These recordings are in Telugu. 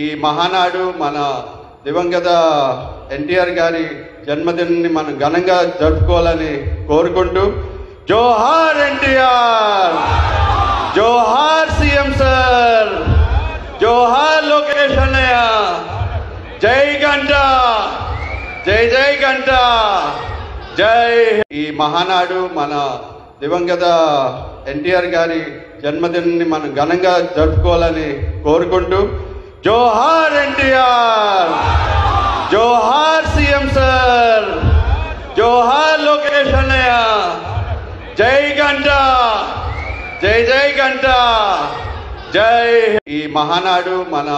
ఈ మహానాడు మన దివంగత ఎన్టీఆర్ గారి జన్మదినాన్ని మనం ఘనంగా జరుపుకోవాలని కోరుకుంటూ జోహార్ ఎన్టీఆర్, జోహార్ సీఎం సార్, జోహార్ లోకేష్ అన్నయ్య, జై గంట, జై జై గంట, జై. ఈ మహానాడు మన దివంగత ఎన్టీఆర్ గారి జన్మదినాన్ని మనం ఘనంగా జరుపుకోవాలని కోరుకుంటూ జోహార్ ఎన్టీఆర్, జోహార్ సీఎం సార్, జోహార్ లోకేష్ అన్నయ్య, జై గంట, జై జై గంట, జై. ఈ మహానాడు మన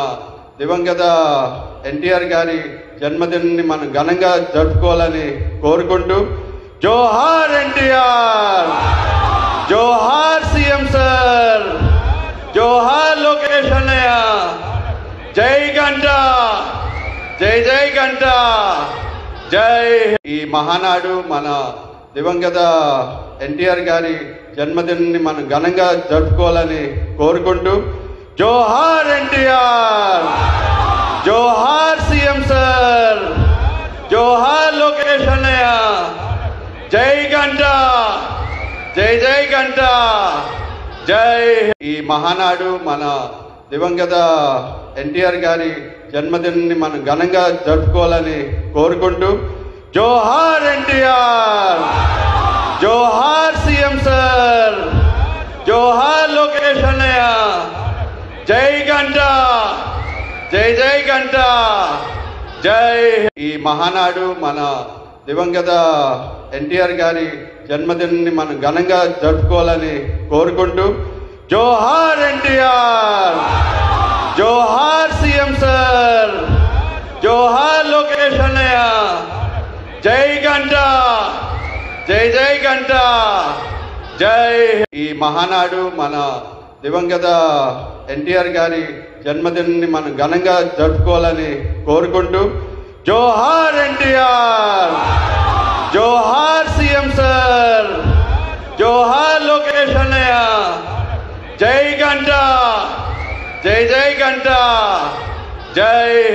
దివంగత ఎన్టీఆర్ గారి జన్మదినాన్ని మనం ఘనంగా జరుపుకోవాలని కోరుకుంటూ జోహార్ ఎన్టీఆర్, జోహార్ సీఎం సార్, జోహార్ లోకేష్ అన్నయ్య, జై గంట, జై జై గంట, జై. ఈ మహానాడు మన దివంగత ఎన్టీఆర్ గారి జన్మదినాన్ని మనం ఘనంగా జరుపుకోవాలని కోరుకుంటూ జోహార్ ఎన్టీఆర్, జోహార్ సీఎం సార్, జోహార్ లోకేష్ అన్నయ్య, జై గంట, జై జై గంట, జై. ఈ మహానాడు మన దివంగత ఎన్టీఆర్ గారి జన్మదినాన్ని మనం ఘనంగా జరుపుకోవాలని కోరుకుంటూ జోహార్ ఎన్టీఆర్, జోహార్ సీఎం సార్, జోహార్ లోకేష్ అన్నయ్య, జై గంట, జై జై గంట, జై. ఈ మహానాడు మన దివంగత ఎన్టీఆర్ గారి జన్మదినాన్ని మనం ఘనంగా జరుపుకోవాలని కోరుకుంటూ జోహార్ ఎన్టీఆర్, జోహార్ సీఎం సార్, జోహార్ లోకేష్ అన్నయ్య, జై గంట, జై జై గంట, జై. ఈ మహానాడు మన దివంగత ఎన్టీఆర్ గారి జన్మదినాన్ని మనం ఘనంగా జరుపుకోవాలని కోరుకుంటూ జోహార్ ఎన్టీఆర్, జోహార్ సీఎం సార్, జోహార్ లోకేష్ అన్నయ్య, జై గంట, జై జై గంట, జై.